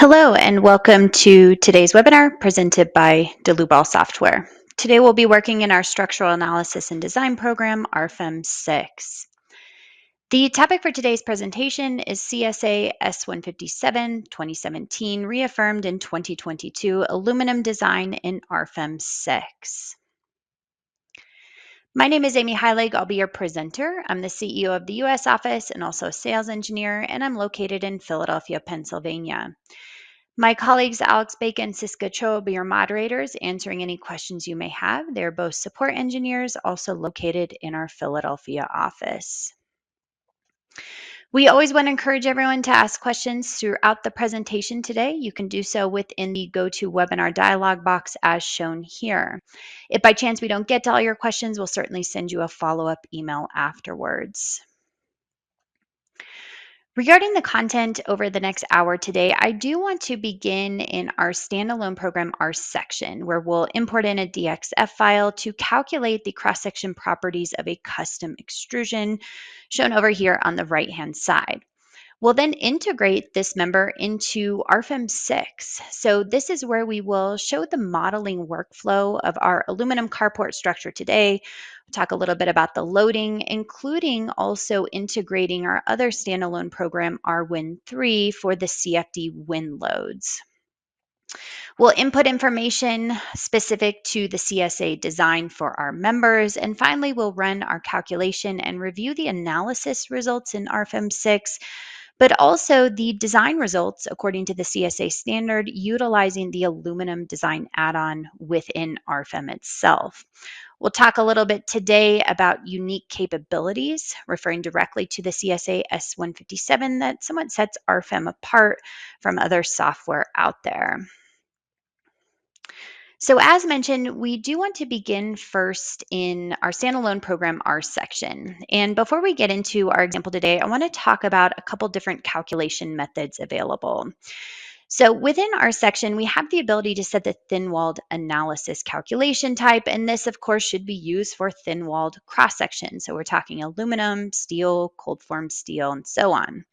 Hello and welcome to today's webinar presented by Delubal Software. Today we'll be working in our Structural Analysis and Design program, RFEM 6. The topic for today's presentation is CSA S157-2017, reaffirmed in 2022, Aluminum Design in RFEM 6. My name is Amy Heilig. I'll be your presenter. I'm the CEO of the U.S. office and also a sales engineer, and I'm located in Philadelphia, Pennsylvania. My colleagues Alex Bacon and Siska Cho will be your moderators, answering any questions you may have. They're both support engineers, also located in our Philadelphia office. We always want to encourage everyone to ask questions throughout the presentation today. You can do so within the GoToWebinar dialog box as shown here. If by chance we don't get to all your questions, we'll certainly send you a follow-up email afterwards. Regarding the content over the next hour today, I do want to begin in our standalone program, our section, where we'll import in a DXF file to calculate the cross-section properties of a custom extrusion, shown over here on the right-hand side. We'll then integrate this member into RFEM 6. So this is where we will show the modeling workflow of our aluminum carport structure today. We'll talk a little bit about the loading, including also integrating our other standalone program, RWin3, for the CFD wind loads. We'll input information specific to the CSA design for our members. And finally, we'll run our calculation and review the analysis results in RFEM 6, but also the design results according to the CSA standard utilizing the aluminum design add-on within RFEM itself. We'll talk a little bit today about unique capabilities, referring directly to the CSA S157 that somewhat sets RFEM apart from other software out there. So as mentioned, we do want to begin first in our standalone program, our section. And before we get into our example today, I want to talk about a couple different calculation methods available. So within our section, we have the ability to set the thin-walled analysis calculation type, and this, of course, should be used for thin-walled cross-section. So we're talking aluminum, steel, cold-formed steel, and so on.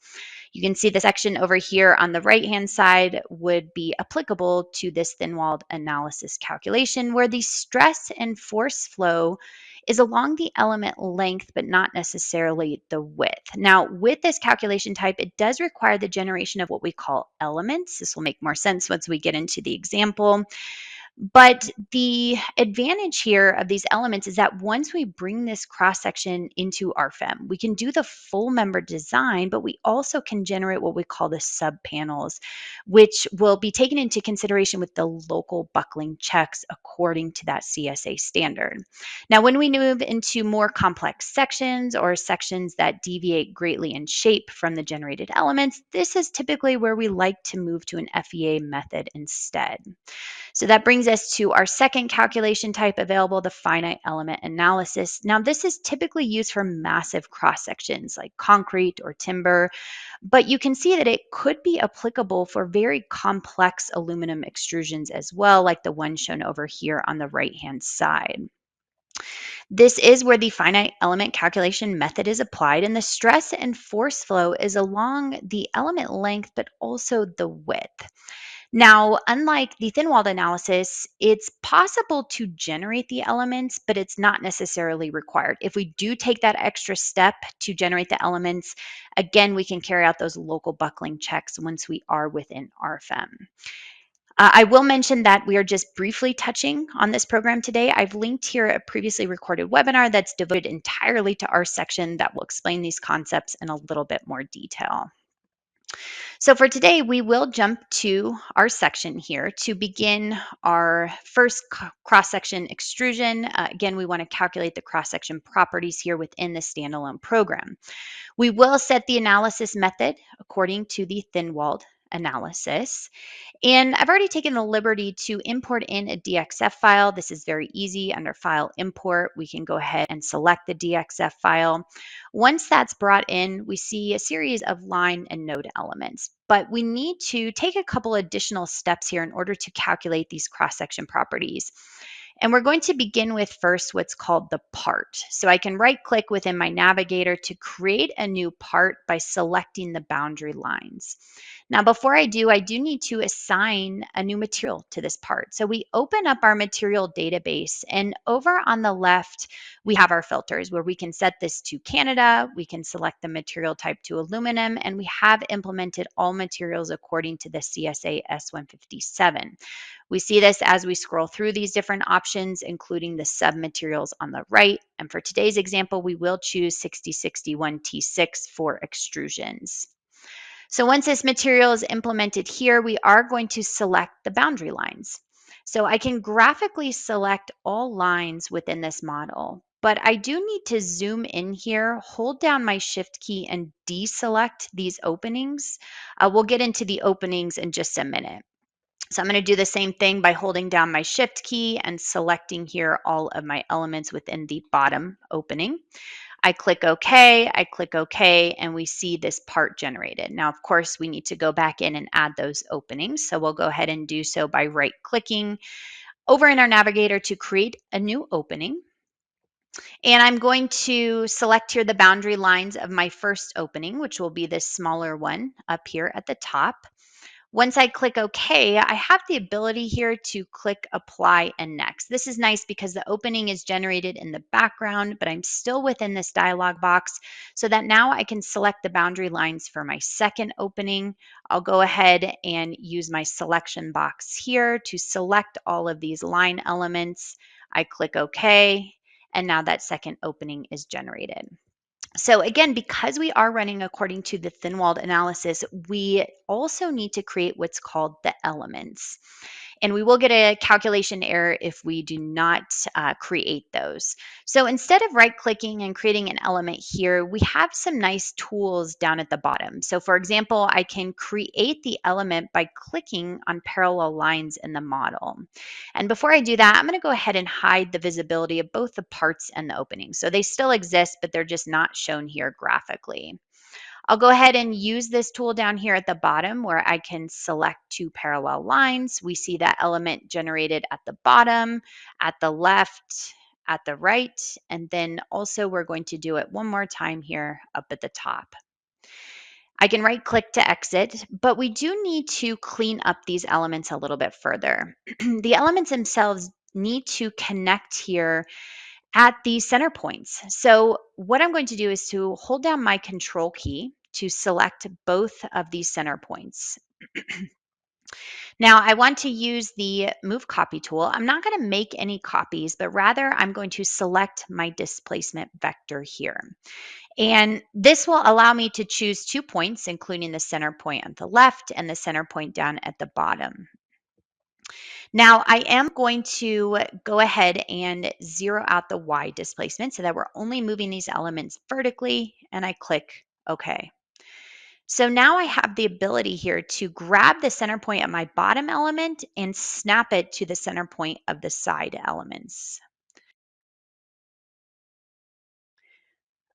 You can see the section over here on the right-hand side would be applicable to this thin-walled analysis calculation, where the stress and force flow is along the element length, but not necessarily the width. Now, with this calculation type, it does require the generation of what we call elements. This will make more sense once we get into the example. But the advantage here of these elements is that once we bring this cross-section into RFEM, we can do the full member design, but we also can generate what we call the sub-panels, which will be taken into consideration with the local buckling checks according to that CSA standard. Now, when we move into more complex sections or sections that deviate greatly in shape from the generated elements, this is typically where we like to move to an FEA method instead. So that brings us to our second calculation type available, the finite element analysis. Now, this is typically used for massive cross sections like concrete or timber, but you can see that it could be applicable for very complex aluminum extrusions as well, like the one shown over here on the right-hand side. This is where the finite element calculation method is applied, and the stress and force flow is along the element length, but also the width. Now, unlike the thin-walled analysis, it's possible to generate the elements, but it's not necessarily required. If we do take that extra step to generate the elements, again, we can carry out those local buckling checks once we are within RFEM. I will mention that we are just briefly touching on this program today. I've linked here a previously recorded webinar that's devoted entirely to our section that will explain these concepts in a little bit more detail. So for today, we will jump to our section here to begin our first cross-section extrusion. Again, we want to calculate the cross-section properties here within the standalone program. We will set the analysis method according to the thin-walled analysis. And I've already taken the liberty to import in a DXF file. This is very easy. Under File, Import, we can go ahead and select the DXF file. Once that's brought in, we see a series of line and node elements. But we need to take a couple additional steps here in order to calculate these cross-section properties. And we're going to begin with first what's called the part. So I can right-click within my navigator to create a new part by selecting the boundary lines. Now, before I do need to assign a new material to this part. So we open up our material database, and over on the left, we have our filters where we can set this to Canada, we can select the material type to aluminum, and we have implemented all materials according to the CSA S157. We see this as we scroll through these different options, including the submaterials on the right. And for today's example, we will choose 6061T6 for extrusions. So once this material is implemented here, we are going to select the boundary lines. So I can graphically select all lines within this model, but I do need to zoom in here, hold down my shift key and deselect these openings. We'll get into the openings in just a minute. So I'm going to do the same thing by holding down my shift key and selecting here all of my elements within the bottom opening. I click OK, and we see this part generated. Now, of course, we need to go back in and add those openings. So we'll go ahead and do so by right-clicking over in our navigator to create a new opening. And I'm going to select here the boundary lines of my first opening, which will be this smaller one up here at the top. Once I click OK, I have the ability here to click Apply and Next. This is nice because the opening is generated in the background, but I'm still within this dialog box so that now I can select the boundary lines for my second opening. I'll go ahead and use my selection box here to select all of these line elements. I click OK, and now that second opening is generated. So again, because we are running according to the thin-walled analysis, we also need to create what's called the elements. And we will get a calculation error if we do not create those. So instead of right-clicking and creating an element here, we have some nice tools down at the bottom. So for example, I can create the element by clicking on parallel lines in the model. And before I do that, I'm going to go ahead and hide the visibility of both the parts and the openings. So they still exist, but they're just not shown here graphically. I'll go ahead and use this tool down here at the bottom where I can select two parallel lines. We see that element generated at the bottom, at the left, at the right, and then also we're going to do it one more time here up at the top. I can right click to exit, but we do need to clean up these elements a little bit further. The elements themselves need to connect here at these center points. So what I'm going to do is to hold down my control key to select both of these center points. Now I want to use the move copy tool. I'm not going to make any copies, but rather I'm going to select my displacement vector here. And this will allow me to choose 2 points, including the center point on the left and the center point down at the bottom. Now I am going to go ahead and zero out the Y displacement so that we're only moving these elements vertically, and I click OK. So now I have the ability here to grab the center point of my bottom element and snap it to the center point of the side elements.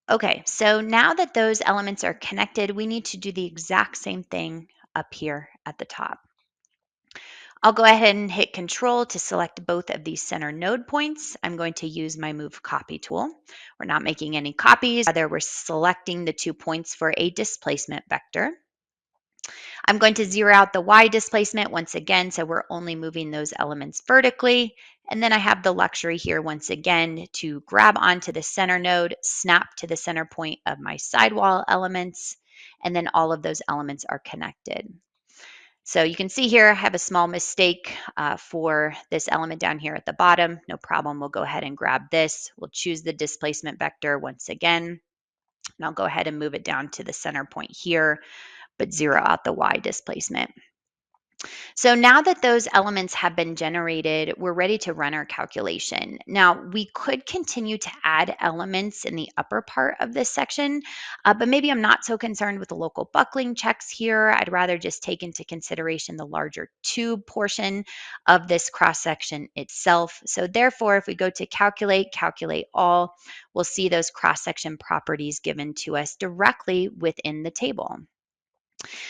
Okay, so now that those elements are connected, we need to do the exact same thing up here at the top. I'll go ahead and hit Control to select both of these center node points. I'm going to use my Move Copy tool. We're not making any copies, rather we're selecting the 2 points for a displacement vector. I'm going to zero out the Y displacement once again, so we're only moving those elements vertically. And then I have the luxury here once again to grab onto the center node, snap to the center point of my sidewall elements, and then all of those elements are connected. So you can see here, I have a small mistake for this element down here at the bottom. No problem, we'll go ahead and grab this. We'll choose the displacement vector once again, and I'll go ahead and move it down to the center point here, but zero out the Y displacement. So now that those elements have been generated, we're ready to run our calculation. Now, we could continue to add elements in the upper part of this section, but maybe I'm not so concerned with the local buckling checks here. I'd rather just take into consideration the larger tube portion of this cross-section itself. So therefore, if we go to calculate all, we'll see those cross-section properties given to us directly within the table.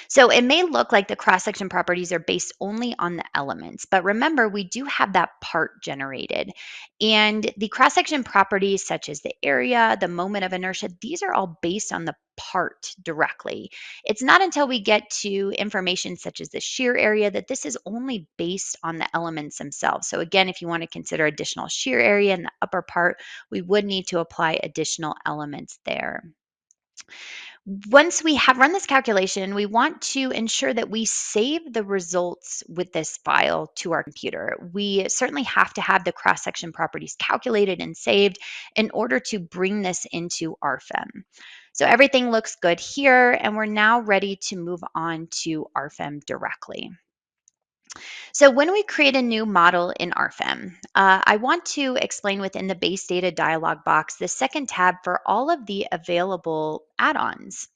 So it may look like the cross-section properties are based only on the elements, but remember, we do have that part generated. And the cross-section properties such as the area, the moment of inertia, these are all based on the part directly. It's not until we get to information such as the shear area that this is only based on the elements themselves. So again, if you want to consider additional shear area in the upper part, we would need to apply additional elements there. Once we have run this calculation, we want to ensure that we save the results with this file to our computer. We certainly have to have the cross-section properties calculated and saved in order to bring this into RFEM. So everything looks good here, and we're now ready to move on to RFEM directly. So when we create a new model in RFEM, I want to explain within the base data dialog box the second tab for all of the available add-ons.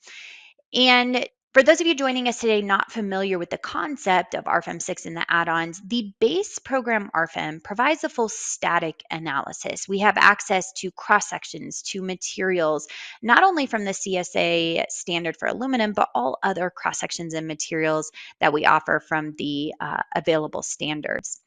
And for those of you joining us today not familiar with the concept of RFEM 6 and the add-ons, the base program RFEM provides a full static analysis. We have access to cross-sections, to materials, not only from the CSA standard for aluminum, but all other cross-sections and materials that we offer from the available standards.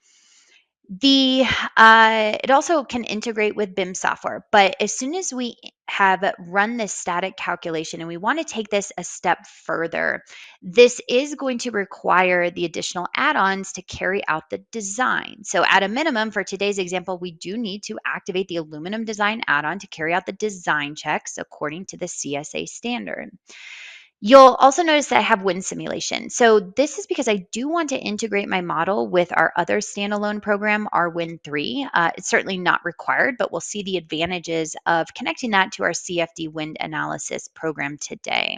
It also can integrate with BIM software, but as soon as we have run this static calculation and we want to take this a step further, this is going to require the additional add-ons to carry out the design. So at a minimum, for today's example, we do need to activate the aluminum design add-on to carry out the design checks according to the CSA standard. You'll also notice that I have wind simulation. So this is because I do want to integrate my model with our other standalone program, our Wind 3. It's certainly not required, but we'll see the advantages of connecting that to our CFD wind analysis program today.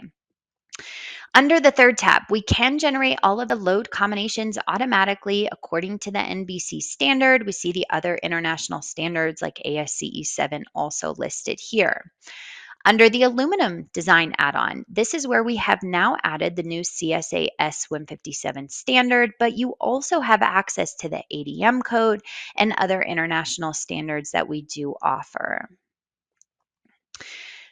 Under the third tab, we can generate all of the load combinations automatically according to the NBC standard. We see the other international standards like ASCE 7 also listed here. Under the aluminum design add-on, this is where we have now added the new CSA S157 standard, but you also have access to the ADM code and other international standards that we do offer.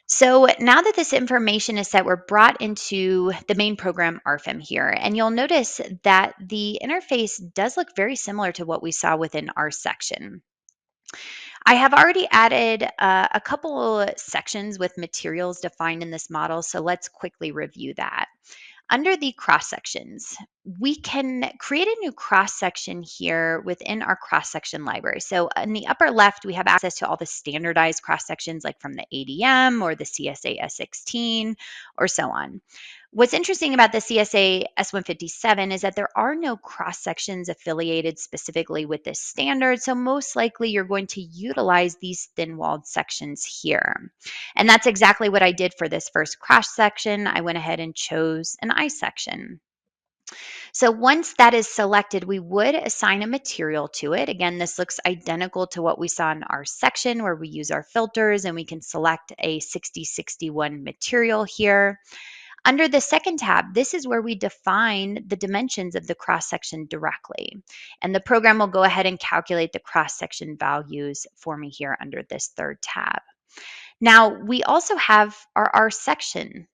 So now that this information is set, we're brought into the main program RFEM here, and you'll notice that the interface does look very similar to what we saw within our section. I have already added a couple sections with materials defined in this model, so let's quickly review that. Under the cross sections, we can create a new cross section here within our cross section library. So in the upper left, we have access to all the standardized cross sections like from the ADM or the CSA S16 or so on. What's interesting about the CSA S157 is that there are no cross sections affiliated specifically with this standard. So most likely you're going to utilize these thin-walled sections here. And that's exactly what I did for this first cross section. I went ahead and chose an I section. So once that is selected, we would assign a material to it. Again, this looks identical to what we saw in our section where we use our filters and we can select a 6061 material here. Under the second tab, this is where we define the dimensions of the cross-section directly. And the program will go ahead and calculate the cross-section values for me here under this third tab. Now, we also have our section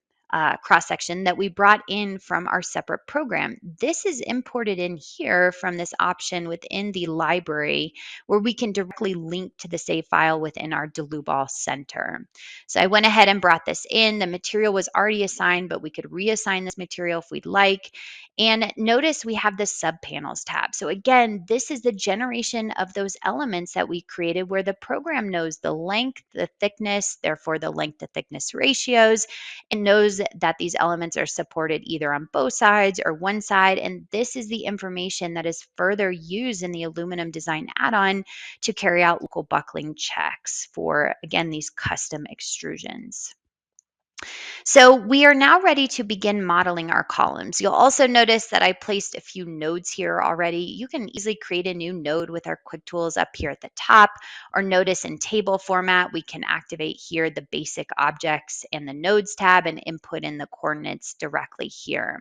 cross-section that we brought in from our separate program. This is imported in here from this option within the library where we can directly link to the save file within our Delubal Center. So I went ahead and brought this in. The material was already assigned, but we could reassign this material if we'd like. And notice we have the subpanels tab. So again, this is the generation of those elements that we created where the program knows the length, the thickness, therefore the length to thickness ratios, and knows that these elements are supported either on both sides or one side. And this is the information that is further used in the aluminum design add-on to carry out local buckling checks for, again, these custom extrusions. So we are now ready to begin modeling our columns. You'll also notice that I placed a few nodes here already. You can easily create a new node with our quick tools up here at the top, or notice in table format, we can activate here the basic objects and the nodes tab and input in the coordinates directly here.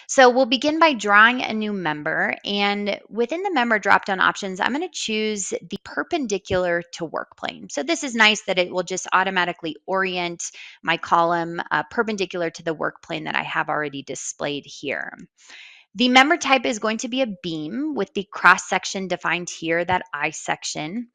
So we'll begin by drawing a new member, and within the member drop-down options, I'm going to choose the perpendicular to work plane. So this is nice that it will just automatically orient my column perpendicular to the work plane that I have already displayed here. The member type is going to be a beam with the cross section defined here, that I section.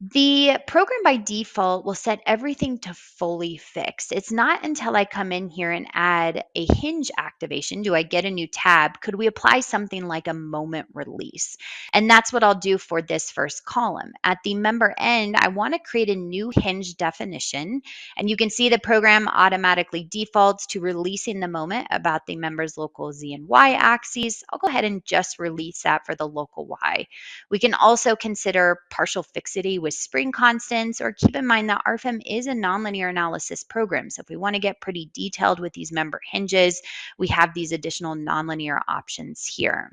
The program by default will set everything to fully fixed. It's not until I come in here and add a hinge activation do I get a new tab. Could we apply something like a moment release? And that's what I'll do for this first column. At the member end, I want to create a new hinge definition. And you can see the program automatically defaults to releasing the moment about the member's local Z and Y axes. I'll go ahead and just release that for the local Y. We can also consider partial fixity with spring constants, or keep in mind that RFEM is a nonlinear analysis program. So if we want to get pretty detailed with these member hinges, we have these additional nonlinear options here.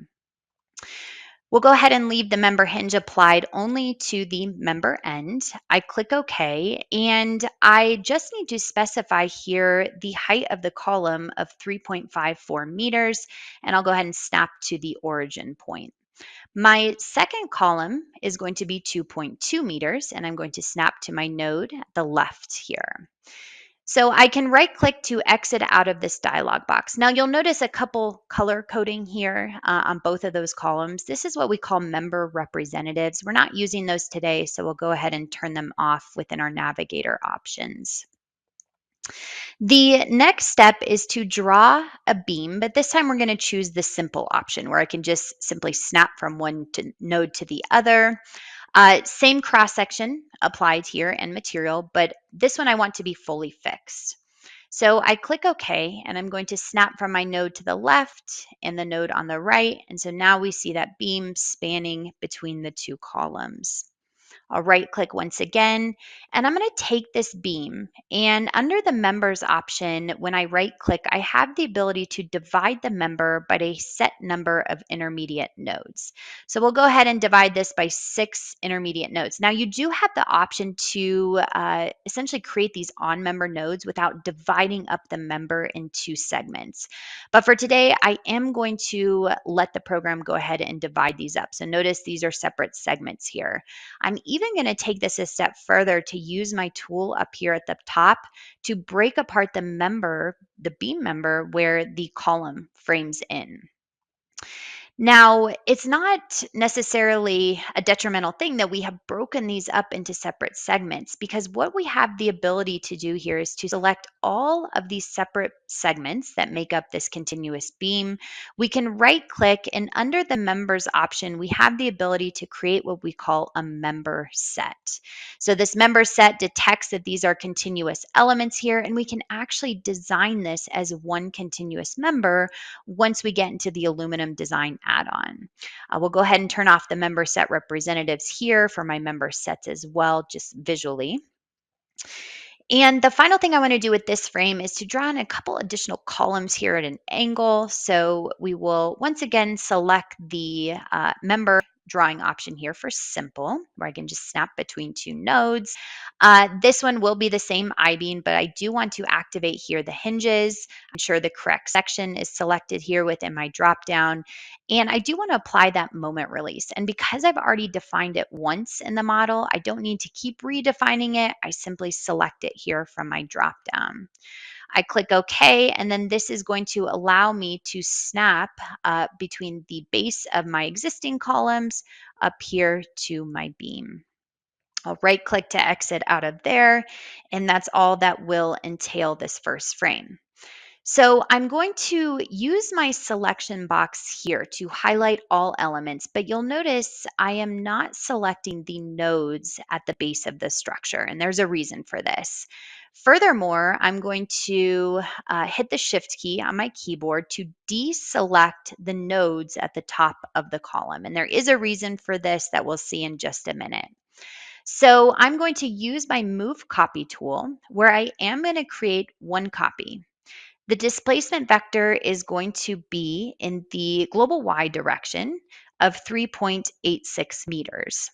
We'll go ahead and leave the member hinge applied only to the member end. I click OK, and I just need to specify here the height of the column of 3.54 meters, and I'll go ahead and snap to the origin point. My second column is going to be 2.2 meters, and I'm going to snap to my node at the left here. So I can right click to exit out of this dialog box. Now you'll notice a couple color coding here on both of those columns. This is what we call member representatives. We're not using those today, so we'll go ahead and turn them off within our navigator options. The next step is to draw a beam, but this time we're going to choose the simple option where I can just simply snap from one node to the other. Same cross section applied here and material, but this one I want to be fully fixed. So I click OK, and I'm going to snap from my node to the left and the node on the right. And so now we see that beam spanning between the two columns. I'll right click once again, and I'm going to take this beam, and under the members option, when I right click, I have the ability to divide the member by a set number of intermediate nodes. So we'll go ahead and divide this by 6 intermediate nodes. Now you do have the option to essentially create these on member nodes without dividing up the member into segments. But for today, I am going to let the program go ahead and divide these up. So notice these are separate segments here. I'm even going to take this a step further to use my tool up here at the top to break apart the beam member where the column frames in. Now, it's not necessarily a detrimental thing that we have broken these up into separate segments, because what we have the ability to do here is to select all of these separate segments that make up this continuous beam. We can right click, and under the members option, we have the ability to create what we call a member set. So this member set detects that these are continuous elements here, and we can actually design this as one continuous member once we get into the aluminum design add-on. We'll go ahead and turn off the member set representatives here for my member sets as well, just visually. And the final thing I want to do with this frame is to draw in a couple additional columns here at an angle. So we will once again select the member drawing option here for simple, where I can just snap between two nodes. This one will be the same I-beam, but I do want to activate here the hinges. I'm sure the correct section is selected here within my dropdown. And I do want to apply that moment release. And because I've already defined it once in the model, I don't need to keep redefining it. I simply select it here from my dropdown. I click OK, and then this is going to allow me to snap between the base of my existing columns up here to my beam. I'll right click to exit out of there, and that's all that will entail this first frame. So I'm going to use my selection box here to highlight all elements, but you'll notice I am not selecting the nodes at the base of the structure, and there's a reason for this. Furthermore, I'm going to hit the Shift key on my keyboard to deselect the nodes at the top of the column, and there is a reason for this that we'll see in just a minute. So I'm going to use my Move Copy tool, where I am going to create one copy. The displacement vector is going to be in the global Y direction of 3.86 meters.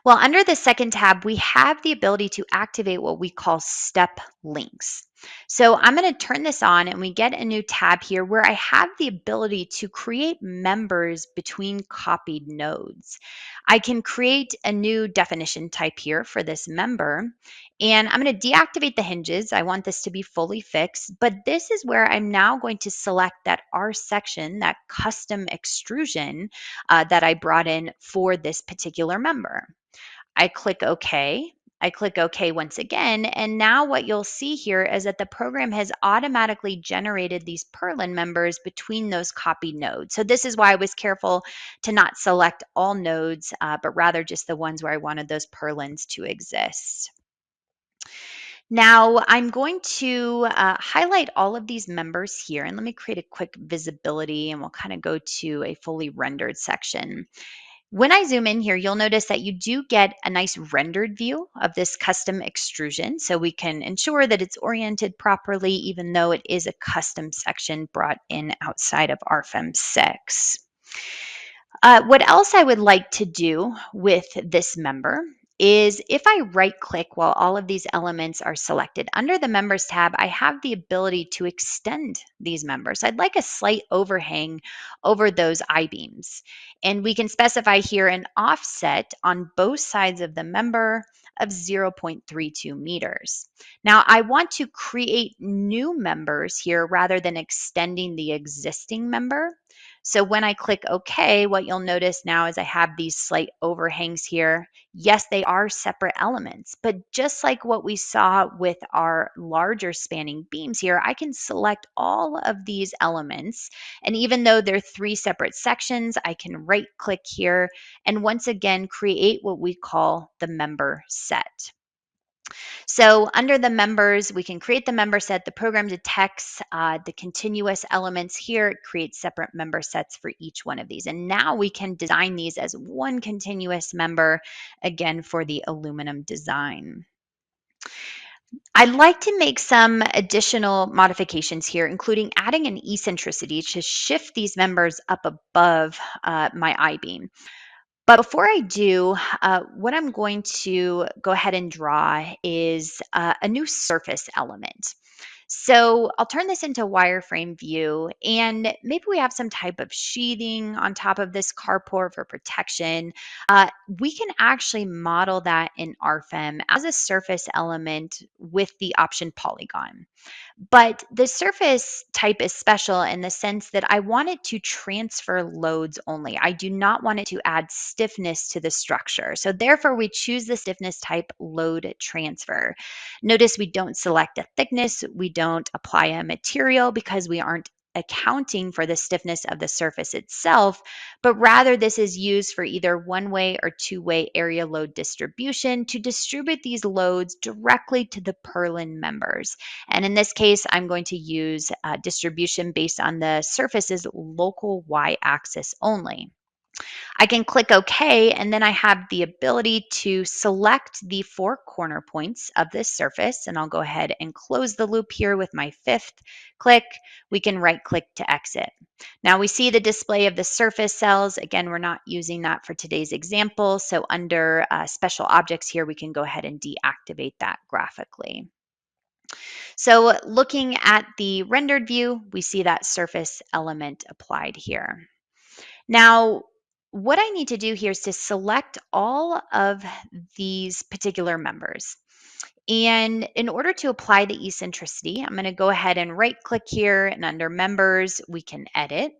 Well, under the second tab, we have the ability to activate what we call step links. So I'm going to turn this on, and we get a new tab here where I have the ability to create members between copied nodes. I can create a new definition type here for this member, and I'm going to deactivate the hinges. I want this to be fully fixed, but this is where I'm now going to select that R section, that custom extrusion that I brought in for this particular member. I click OK. I click OK once again, and now what you'll see here is that the program has automatically generated these purlin members between those copied nodes. So this is why I was careful to not select all nodes, but rather just the ones where I wanted those purlins to exist. Now I'm going to highlight all of these members here, and let me create a quick visibility, and we'll kind of go to a fully rendered section. When I zoom in here, you'll notice that you do get a nice rendered view of this custom extrusion. So we can ensure that it's oriented properly, even though it is a custom section brought in outside of RFEM 6. What else I would like to do with this member is if I right click while all of these elements are selected under the members tab, I have the ability to extend these members. I'd like a slight overhang over those I-beams. And we can specify here an offset on both sides of the member of 0.32 meters. Now I want to create new members here rather than extending the existing member. So when I click OK, what you'll notice now is I have these slight overhangs here. Yes, they are separate elements, but just like what we saw with our larger spanning beams here, I can select all of these elements. And even though they're 3 separate sections, I can right click here and once again create what we call the member set. So under the members, we can create the member set. The program detects the continuous elements here. It creates separate member sets for each one of these. And now we can design these as one continuous member, again, for the aluminum design. I'd like to make some additional modifications here, including adding an eccentricity to shift these members up above my I-beam. But before I do, what I'm going to go ahead and draw is a new surface element. So I'll turn this into wireframe view, and maybe we have some type of sheathing on top of this carport for protection. We can actually model that in RFEM as a surface element with the option polygon. But the surface type is special in the sense that I want it to transfer loads only. I do not want it to add stiffness to the structure. So therefore, we choose the stiffness type load transfer. Notice we don't select a thickness. We don't apply a material because we aren't accounting for the stiffness of the surface itself, but rather this is used for either one-way or two-way area load distribution to distribute these loads directly to the purlin members. And in this case, I'm going to use distribution based on the surface's local y-axis only. I can click OK, and then I have the ability to select the 4 corner points of this surface, and I'll go ahead and close the loop here with my 5th click. We can right click to exit. Now we see the display of the surface cells. Again, we're not using that for today's example, so under special objects here, we can go ahead and deactivate that graphically. So looking at the rendered view, we see that surface element applied here. Now, what I need to do here is to select all of these particular members. And in order to apply the eccentricity, I'm going to go ahead and right click here, and under members, we can edit.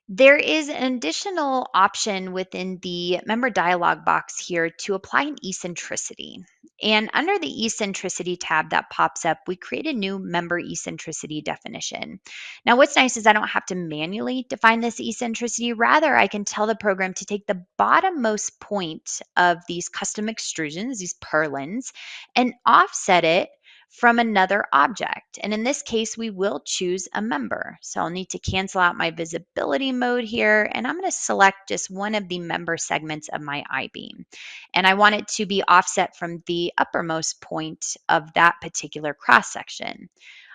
There is an additional option within the member dialog box here to apply an eccentricity. And under the eccentricity tab that pops up, we create a new member eccentricity definition. Now, what's nice is I don't have to manually define this eccentricity. Rather, I can tell the program to take the bottommost point of these custom extrusions, these purlins, and offset it from another object. And in this case, we will choose a member. So I'll need to cancel out my visibility mode here, and I'm going to select just one of the member segments of my I-beam. And I want it to be offset from the uppermost point of that particular cross section.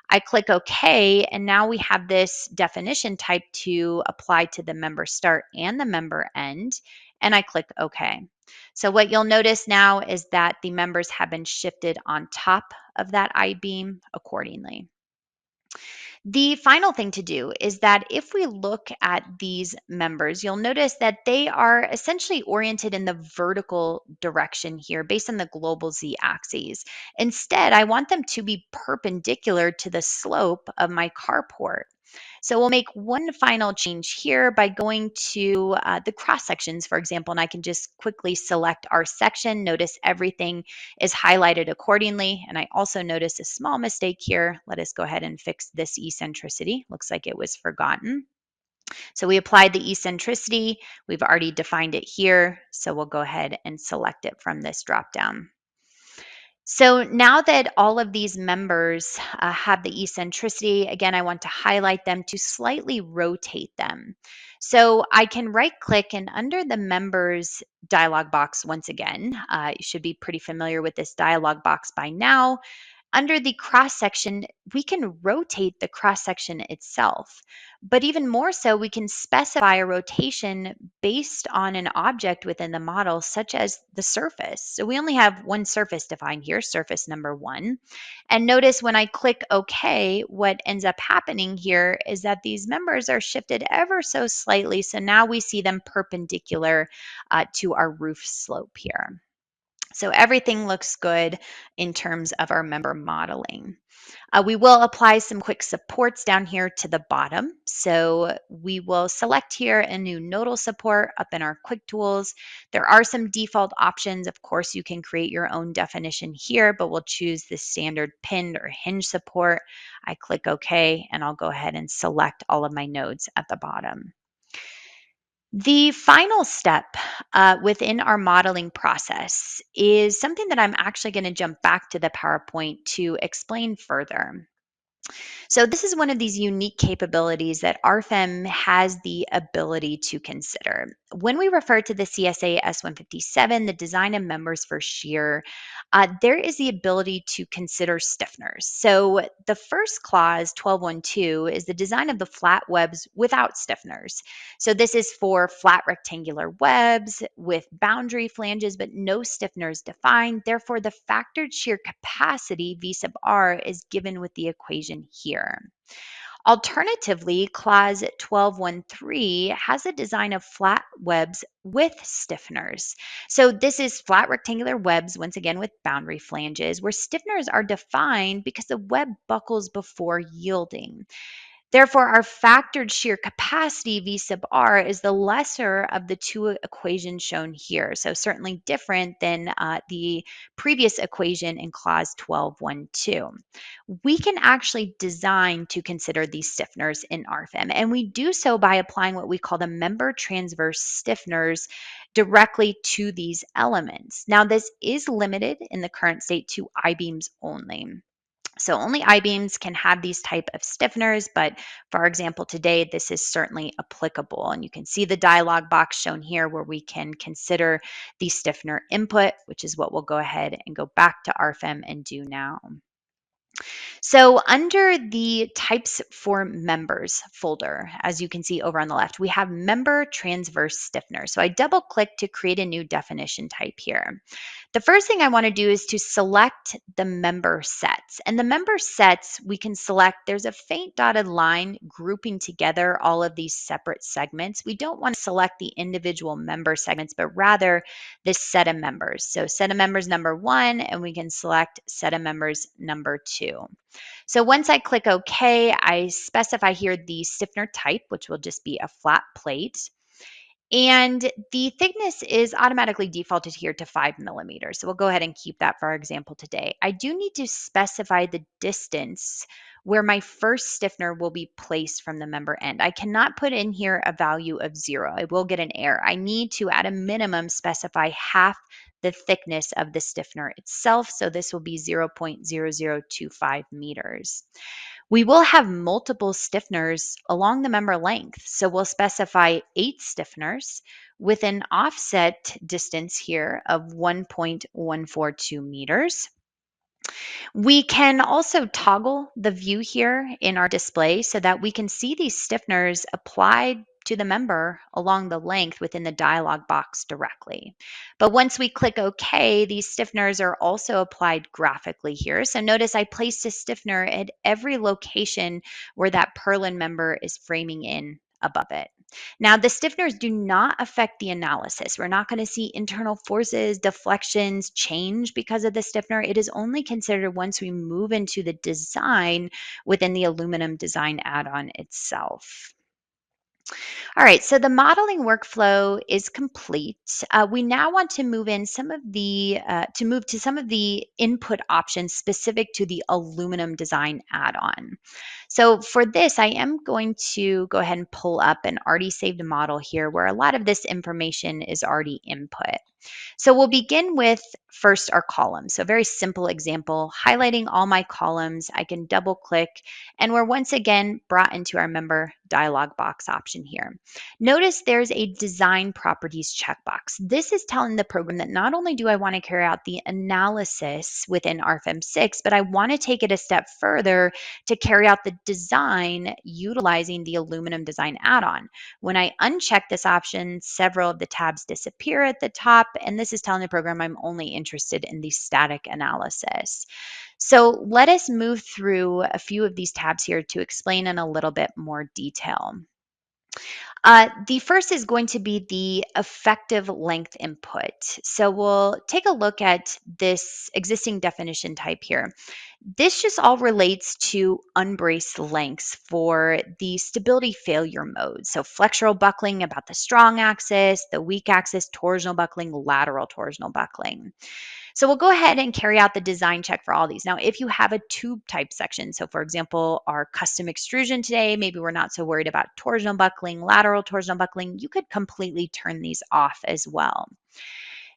I click OK, and now we have this definition type to apply to the member start and the member end, and I click OK. So what you'll notice now is that the members have been shifted on top of that I-beam accordingly. The final thing to do is that if we look at these members, you'll notice that they are essentially oriented in the vertical direction here based on the global z-axis. Instead, I want them to be perpendicular to the slope of my carport. So we'll make one final change here by going to the cross sections, for example, and I can just quickly select our section. Notice everything is highlighted accordingly. And I also notice a small mistake here. Let us go ahead and fix this eccentricity. Looks like it was forgotten. So we applied the eccentricity. We've already defined it here. So we'll go ahead and select it from this dropdown. So now that all of these members have the eccentricity, again, I want to highlight them to slightly rotate them. So I can right click and under the members dialog box, once again, you should be pretty familiar with this dialog box by now. Under the cross section, we can rotate the cross section itself, but even more so, we can specify a rotation based on an object within the model, such as the surface. So we only have one surface defined here, surface number 1. And notice when I click OK, what ends up happening here is that these members are shifted ever so slightly. So now we see them perpendicular to our roof slope here. So everything looks good in terms of our member modeling. We will apply some quick supports down here to the bottom. So we will select here a new nodal support up in our quick tools. There are some default options. Of course, you can create your own definition here, but we'll choose the standard pinned or hinge support. I click OK, and I'll go ahead and select all of my nodes at the bottom. The final step within our modeling process is something that I'm actually going to jump back to the PowerPoint to explain further. So this is one of these unique capabilities that RFEM has the ability to consider. When we refer to the CSA S157, the design of members for shear, there is the ability to consider stiffeners. So the first clause, 12.1.2, is the design of the flat webs without stiffeners. So this is for flat rectangular webs with boundary flanges, but no stiffeners defined. Therefore, the factored shear capacity, V sub R, is given with the equation here. Alternatively, clause 12.1.3 has a design of flat webs with stiffeners. So this is flat rectangular webs, once again with boundary flanges, where stiffeners are defined because the web buckles before yielding. Therefore, our factored shear capacity, V sub R, is the lesser of the two equations shown here. So certainly different than the previous equation in clause 12.1.2. We can actually design to consider these stiffeners in RFEM, and we do so by applying what we call the member transverse stiffeners directly to these elements. Now, this is limited in the current state to I-beams only. So only I-beams can have these type of stiffeners, but for our example today, this is certainly applicable. And you can see the dialog box shown here where we can consider the stiffener input, which is what we'll go ahead and go back to RFEM and do now. So under the types for members folder, as you can see over on the left, we have member transverse stiffener. So I double click to create a new definition type here. The first thing I want to do is to select the member sets. And the member sets, we can select, there's a faint dotted line grouping together all of these separate segments. We don't want to select the individual member segments, but rather this set of members. So set of members number 1, and we can select set of members number 2. So once I click OK, I specify here the stiffener type, which will just be a flat plate. And the thickness is automatically defaulted here to 5 millimeters. So we'll go ahead and keep that for our example today. I do need to specify the distance where my first stiffener will be placed from the member end. I cannot put in here a value of 0. I will get an error. I need to, at a minimum, specify half the thickness of the stiffener itself. So this will be 0.0025 meters. We will have multiple stiffeners along the member length. So we'll specify 8 stiffeners with an offset distance here of 1.142 meters. We can also toggle the view here in our display so that we can see these stiffeners applied to the member along the length within the dialog box directly. But once we click OK, these stiffeners are also applied graphically here. So notice I placed a stiffener at every location where that purlin member is framing in above it. Now, the stiffeners do not affect the analysis. We're not going to see internal forces, deflections change because of the stiffener. It is only considered once we move into the design within the aluminum design add-on itself. All right, so the modeling workflow is complete. We now want to move in some of the to some of the input options specific to the aluminum design add-on. So for this, I am going to go ahead and pull up an already saved model here where a lot of this information is already input. So we'll begin with first our columns. So a very simple example, highlighting all my columns. I can double click and we're once again brought into our member dialog box option here. Notice there's a design properties checkbox. This is telling the program that not only do I want to carry out the analysis within RFEM 6, but I want to take it a step further to carry out the design utilizing the aluminum design add-on. When I uncheck this option, several of the tabs disappear at the top, and this is telling the program I'm only interested in the static analysis. So let us move through a few of these tabs here to explain in a little bit more detail. The first is going to be the effective length input. So we'll take a look at this existing definition type here. This just all relates to unbraced lengths for the stability failure mode. So flexural buckling about the strong axis, the weak axis, torsional buckling, lateral torsional buckling. So we'll go ahead and carry out the design check for all these. Now, if you have a tube type section, so for example, our custom extrusion today, maybe we're not so worried about torsional buckling, lateral torsional buckling, you could completely turn these off as well.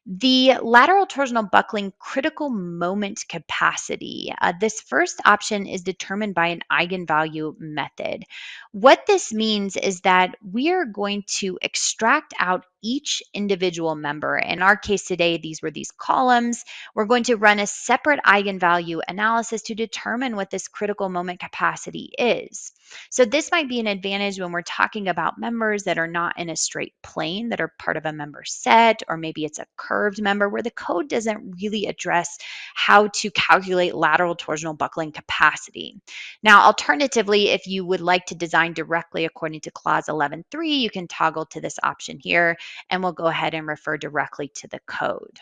The lateral torsional buckling critical moment capacity. This first option is determined by an eigenvalue method. What this means is that we are going to extract out each individual member. In our case today, these were these columns. We're going to run a separate eigenvalue analysis to determine what this critical moment capacity is. So this might be an advantage when we're talking about members that are not in a straight plane, that are part of a member set, or maybe it's a curved member where the code doesn't really address how to calculate lateral torsional buckling capacity. Now, alternatively, if you would like to design directly according to clause 11.3, you can toggle to this option here, and we'll go ahead and refer directly to the code.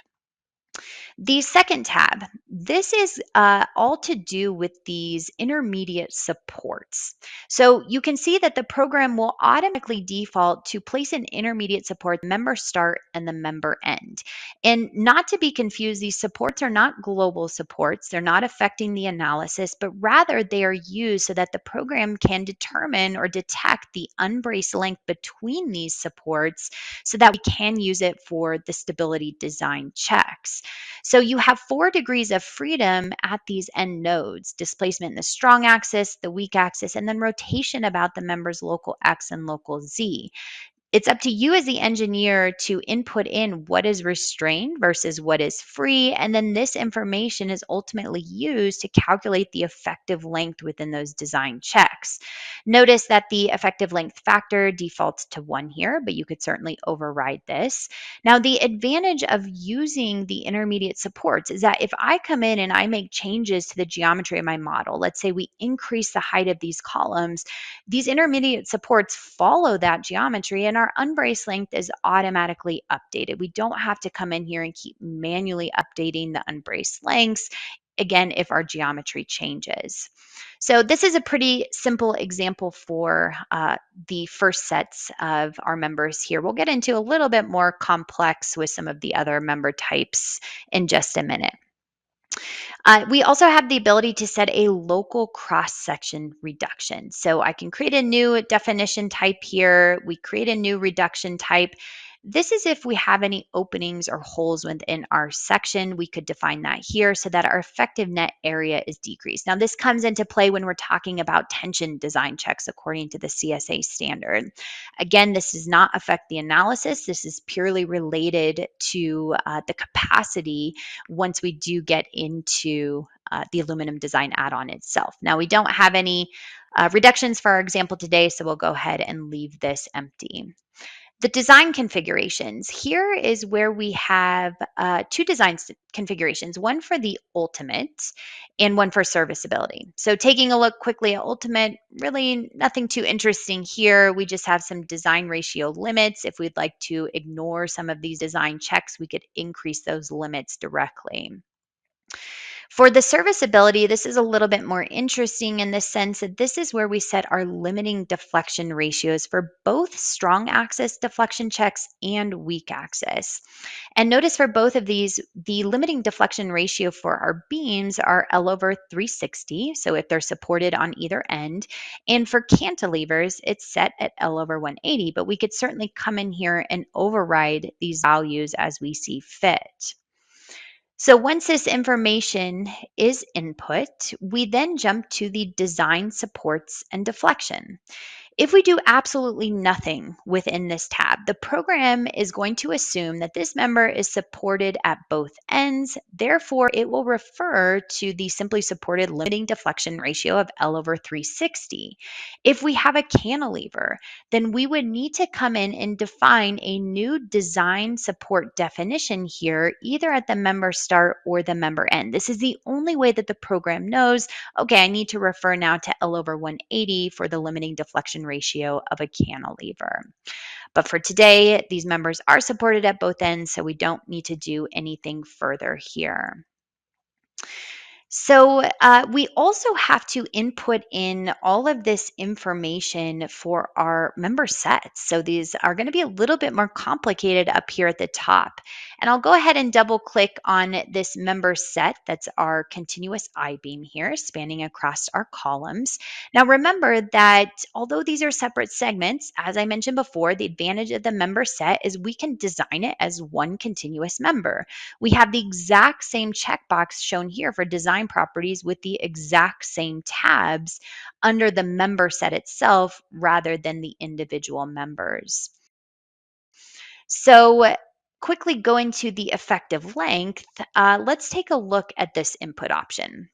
The second tab, this is all to do with these intermediate supports. So you can see that the program will automatically default to place an intermediate support, member start and the member end. And not to be confused, these supports are not global supports. They're not affecting the analysis, but rather they are used so that the program can determine or detect the unbraced length between these supports so that we can use it for the stability design checks. So you have 4 degrees of freedom at these end nodes: displacement in the strong axis, the weak axis, and then rotation about the member's local X and local Z. It's up to you as the engineer to input in what is restrained versus what is free. And then this information is ultimately used to calculate the effective length within those design checks. Notice that the effective length factor defaults to 1 here, but you could certainly override this. Now, the advantage of using the intermediate supports is that if I come in and I make changes to the geometry of my model, let's say we increase the height of these columns, these intermediate supports follow that geometry and our unbraced length is automatically updated. We don't have to come in here and keep manually updating the unbraced lengths, again, if our geometry changes. So this is a pretty simple example for the first sets of our members here. We'll get into a little bit more complex with some of the other member types in just a minute. We also have the ability to set a local cross-section reduction. So I can create a new definition type here. We create a new reduction type. This is if we have any openings or holes within our section. We could define that here so that our effective net area is decreased. Now, this comes into play when we're talking about tension design checks according to the CSA standard. Again, this does not affect the analysis. This is purely related to the capacity once we do get into the aluminum design add-on itself. Now, we don't have any reductions for our example today, so we'll go ahead and leave this empty. The design configurations. Here is where we have two design configurations, one for the ultimate and one for serviceability. So taking a look quickly at ultimate, really nothing too interesting here. We just have some design ratio limits. If we'd like to ignore some of these design checks, we could increase those limits directly. For the serviceability, this is a little bit more interesting in the sense that this is where we set our limiting deflection ratios for both strong axis deflection checks and weak axis. And notice for both of these, the limiting deflection ratio for our beams are L over 360, so if they're supported on either end. And for cantilevers, it's set at L over 180, but we could certainly come in here and override these values as we see fit. So once this information is input, we then jump to the design supports and deflection. If we do absolutely nothing within this tab, the program is going to assume that this member is supported at both ends. Therefore, it will refer to the simply supported limiting deflection ratio of L over 360. If we have a cantilever, then we would need to come in and define a new design support definition here, either at the member start or the member end. This is the only way that the program knows, okay, I need to refer now to L over 180 for the limiting deflection ratio of a cantilever. But for today, these members are supported at both ends, so we don't need to do anything further here. So we also have to input in all of this information for our member sets. So these are going to be a little bit more complicated up here at the top. And I'll go ahead and double click on this member set. That's our continuous I-beam here spanning across our columns. Now remember that although these are separate segments, as I mentioned before, the advantage of the member set is we can design it as one continuous member. We have the exact same checkbox shown here for design properties with the exact same tabs under the member set itself rather than the individual members. So quickly going to the effective length, let's take a look at this input option.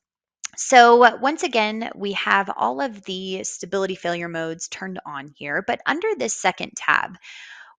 So once again, we have all of the stability failure modes turned on here, but under this second tab,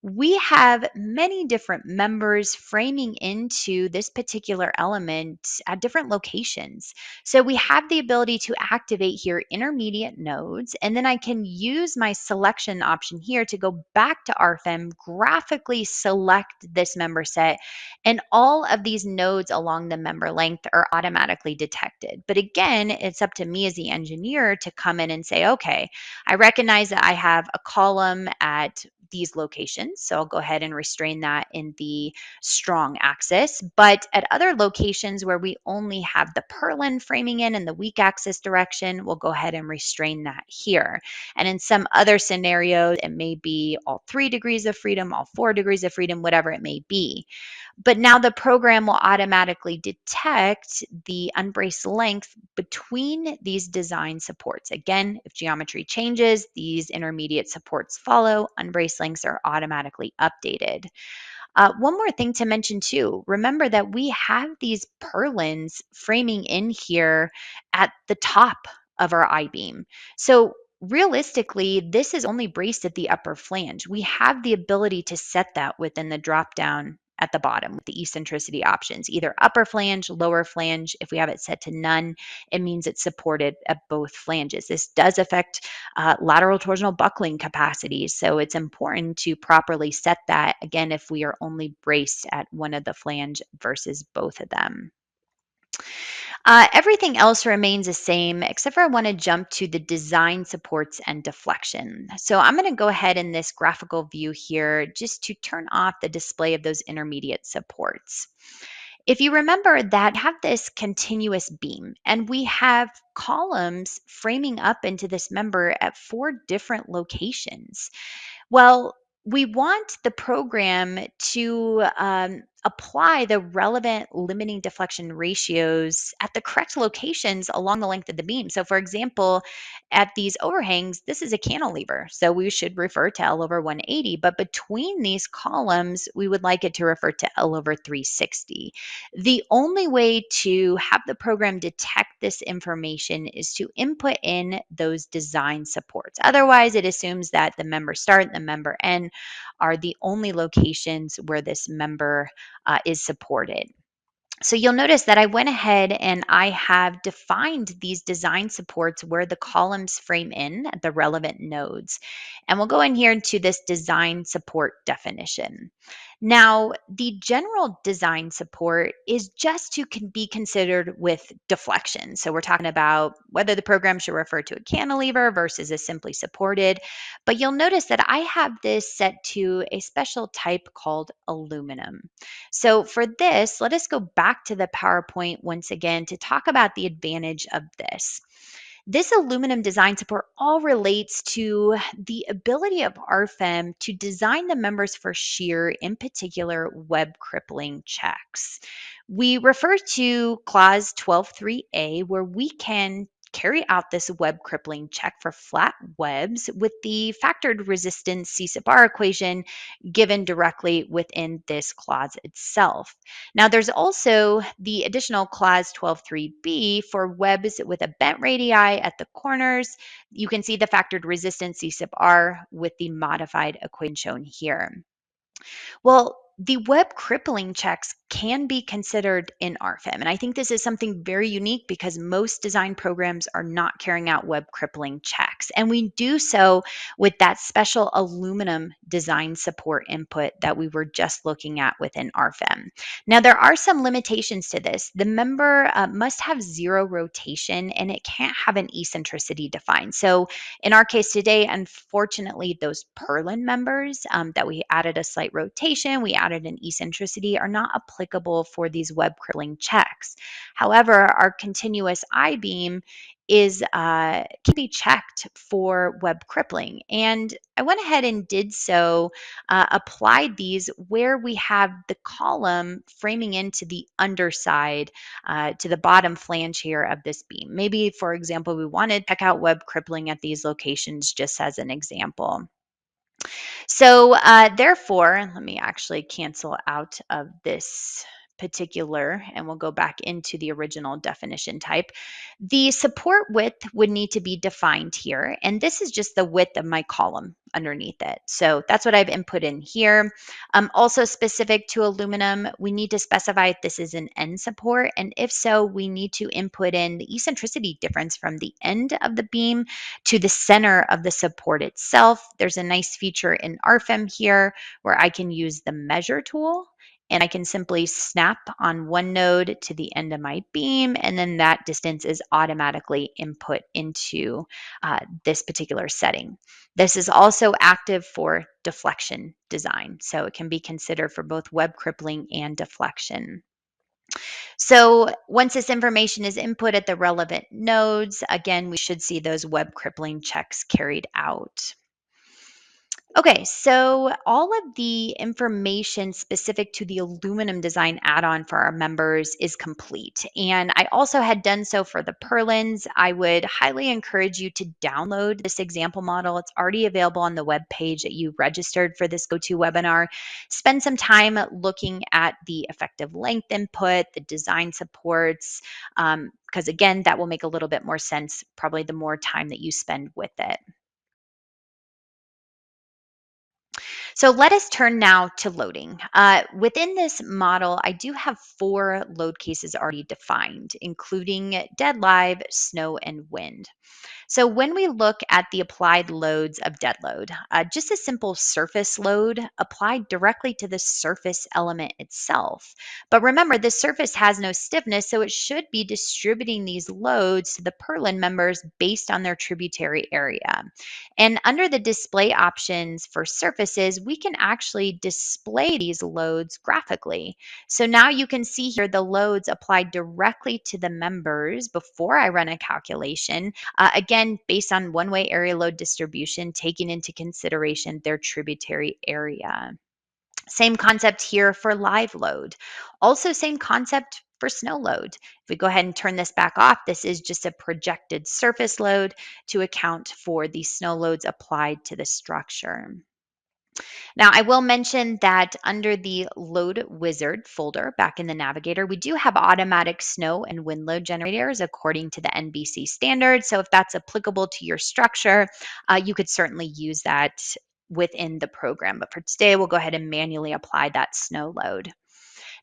we have many different members framing into this particular element at different locations. So we have the ability to activate here intermediate nodes, and then I can use my selection option here to go back to RFEM, graphically select this member set, and all of these nodes along the member length are automatically detected. But again, it's up to me as the engineer to come in and say, okay, I recognize that I have a column at these locations. So I'll go ahead and restrain that in the strong axis. But at other locations where we only have the purlin framing in the weak axis direction, we'll go ahead and restrain that here. And in some other scenarios, it may be all 3 degrees of freedom, all 4 degrees of freedom, whatever it may be. But now the program will automatically detect the unbraced length between these design supports. Again, if geometry changes, these intermediate supports follow. Unbraced lengths are automatically updated. One more thing to mention too, remember that we have these purlins framing in here at the top of our I-beam. So realistically, this is only braced at the upper flange. We have the ability to set that within the drop down at the bottom with the eccentricity options, either upper flange, lower flange. If we have it set to none, it means it's supported at both flanges. This does affect lateral torsional buckling capacities, so it's important to properly set that, again, if we are only braced at one of the flange versus both of them. Everything else remains the same, except for I want to jump to the design supports and deflection. So I'm going to go ahead in this graphical view here just to turn off the display of those intermediate supports. If you remember that we have this continuous beam and we have columns framing up into this member at 4 different locations. Well, we want the program to apply the relevant limiting deflection ratios at the correct locations along the length of the beam. So for example, at these overhangs, this is a cantilever. So we should refer to L over 180, but between these columns, we would like it to refer to L over 360. The only way to have the program detect this information is to input in those design supports. Otherwise, it assumes that the member start and the member end are the only locations where this member is supported. So you'll notice that I went ahead and I have defined these design supports where the columns frame in at the relevant nodes. And we'll go in here into this design support definition. Now, the general design support is just to be considered with deflection. So we're talking about whether the program should refer to a cantilever versus a simply supported. But you'll notice that I have this set to a special type called aluminum. So for this, let us go back to the PowerPoint once again to talk about the advantage of this. This aluminum design support all relates to the ability of RFEM to design the members for shear, in particular web crippling checks. We refer to clause 12.3a, where we can carry out this web crippling check for flat webs with the factored resistance C sub R equation given directly within this clause itself. Now, there's also the additional clause 12.3b for webs with a bent radii at the corners. You can see the factored resistance C sub R with the modified equation shown here. Well, the web crippling checks can be considered in RFEM. And I think this is something very unique because most design programs are not carrying out web crippling checks. And we do so with that special aluminum design support input that we were just looking at within RFEM. Now, there are some limitations to this. The member must have zero rotation and it can't have an eccentricity defined. So in our case today, unfortunately, those purlin members that we added a slight rotation, we added an eccentricity are not applicable for these web crippling checks. However, our continuous I-beam can be checked for web crippling. And I went ahead and did so, applied these where we have the column framing into the underside to the bottom flange here of this beam. Maybe, for example, we want to check out web crippling at these locations just as an example. So therefore, let me actually cancel out of this particular, and we'll go back into the original definition type. The support width would need to be defined here, and this is just the width of my column underneath it. So that's what I've input in here. Also specific to aluminum, we need to specify if this is an end support, and if so, we need to input in the eccentricity difference from the end of the beam to the center of the support itself. There's a nice feature in RFEM here where I can use the measure tool and I can simply snap on one node to the end of my beam, and then that distance is automatically input into this particular setting. This is also active for deflection design, so it can be considered for both web crippling and deflection. So once this information is input at the relevant nodes, again, we should see those web crippling checks carried out. Okay, so all of the information specific to the aluminum design add-on for our members is complete. And I also had done so for the purlins. I would highly encourage you to download this example model. It's already available on the web page that you registered for this GoToWebinar. Spend some time looking at the effective length input, the design supports, because again, that will make a little bit more sense probably the more time that you spend with it. So let us turn now to loading. Within this model, I do have 4 load cases already defined, including dead live, snow, and wind. So when we look at the applied loads of dead load, just a simple surface load applied directly to the surface element itself. But remember, this surface has no stiffness, so it should be distributing these loads to the purlin members based on their tributary area. And under the display options for surfaces, we can actually display these loads graphically. So now you can see here the loads applied directly to the members before I run a calculation. Again, based on one-way area load distribution, taking into consideration their tributary area. Same concept here for live load. Also, same concept for snow load. If we go ahead and turn this back off, this is just a projected surface load to account for the snow loads applied to the structure. Now, I will mention that under the Load Wizard folder back in the Navigator, we do have automatic snow and wind load generators according to the NBC standard. So if that's applicable to your structure, you could certainly use that within the program. But for today, we'll go ahead and manually apply that snow load.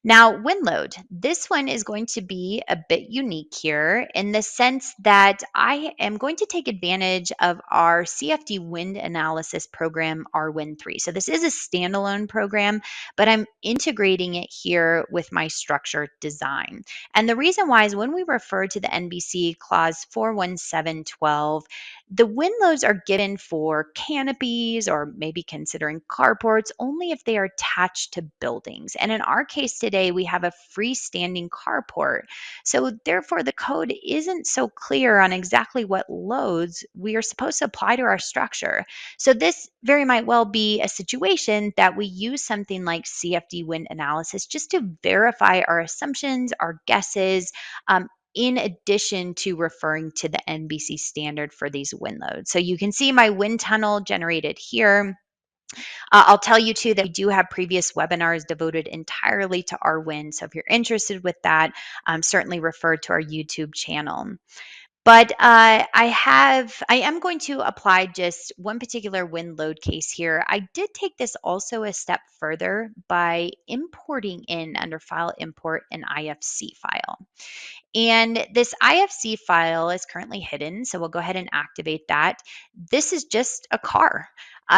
Now, wind load. This one is going to be a bit unique here in the sense that I am going to take advantage of our CFD wind analysis program, RWind3. So this is a standalone program, but I'm integrating it here with my structure design. And the reason why is when we refer to the NBC clause 41712, the wind loads are given for canopies or maybe considering carports only if they are attached to buildings. And in our case today, we have a freestanding carport. So therefore, the code isn't so clear on exactly what loads we are supposed to apply to our structure. So this very might well be a situation that we use something like CFD wind analysis just to verify our assumptions, our guesses, in addition to referring to the NBC standard for these wind loads. So you can see my wind tunnel generated here. I'll tell you too that we do have previous webinars devoted entirely to our wind. So if you're interested with that, certainly refer to our YouTube channel. But I am going to apply just one particular wind load case here. I did take this also a step further by importing in under file import an IFC file. And this IFC file is currently hidden, so we'll go ahead and activate that. This is just a car.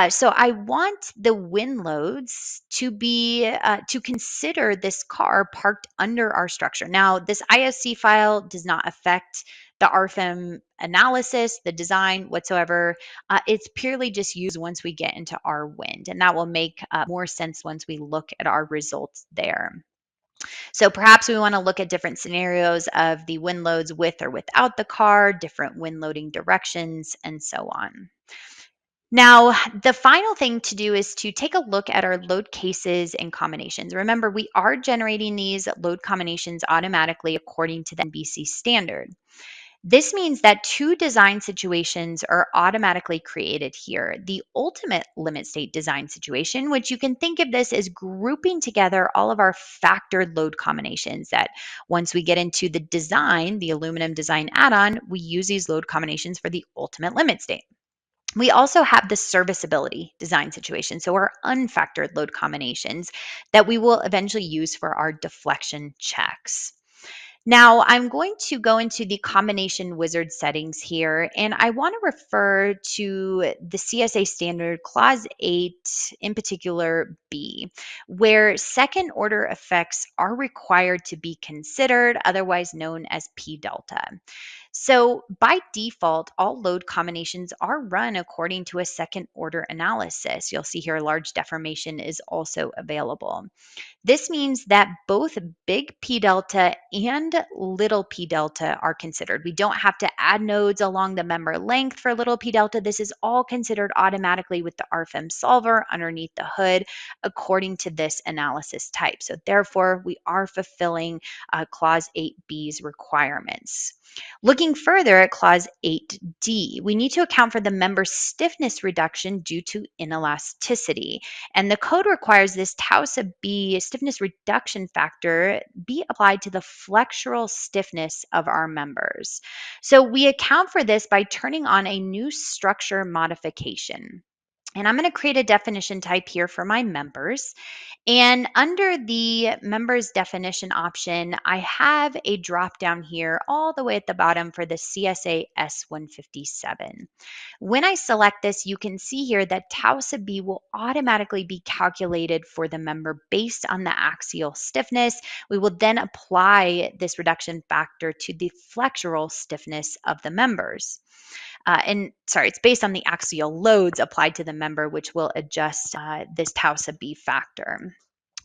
So I want the wind loads to be to consider this car parked under our structure. Now, this IFC file does not affect the RFEM analysis, the design whatsoever. It's purely just used once we get into our wind, and that will make more sense once we look at our results there. So perhaps we want to look at different scenarios of the wind loads with or without the car, different wind loading directions, and so on. Now, the final thing to do is to take a look at our load cases and combinations. Remember, we are generating these load combinations automatically according to the NBC standard. This means that two design situations are automatically created here. The ultimate limit state design situation, which you can think of this as grouping together all of our factored load combinations that once we get into the design, the aluminum design add-on, we use these load combinations for the ultimate limit state. We also have the serviceability design situation, so our unfactored load combinations that we will eventually use for our deflection checks. Now, I'm going to go into the combination wizard settings here, and I want to refer to the CSA standard clause 8, in particular B, where second order effects are required to be considered, otherwise known as P delta. So by default, all load combinations are run according to a second order analysis. You'll see here large deformation is also available. This means that both big P delta and little P delta are considered. We don't have to add nodes along the member length for little P delta. This is all considered automatically with the RFEM solver underneath the hood according to this analysis type. So therefore, we are fulfilling Clause 8B's requirements. Looking further at Clause 8D, we need to account for the member stiffness reduction due to inelasticity. And the code requires this tau sub B stiffness reduction factor be applied to the flexural stiffness of our members. So we account for this by turning on a new structure modification. And I'm going to create a definition type here for my members. And under the members definition option, I have a drop down here all the way at the bottom for the CSA S157. When I select this, you can see here that tau sub B will automatically be calculated for the member based on the axial stiffness. We will then apply this reduction factor to the flexural stiffness of the members. It's based on the axial loads applied to the member, which will adjust this tau sub B factor.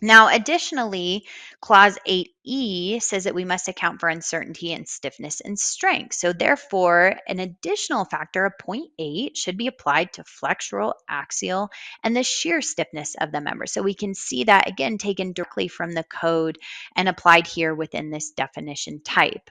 Now, additionally, Clause 8E says that we must account for uncertainty in stiffness and strength. So, therefore, an additional factor of 0.8 should be applied to flexural, axial, and the shear stiffness of the member. So, we can see that again taken directly from the code and applied here within this definition type.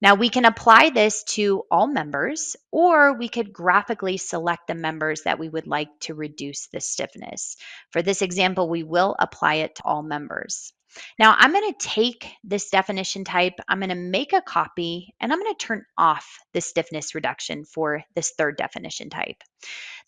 Now, we can apply this to all members, or we could graphically select the members that we would like to reduce the stiffness. For this example, we will apply it to all members. Now, I'm going to take this definition type, I'm going to make a copy, and I'm going to turn off the stiffness reduction for this third definition type.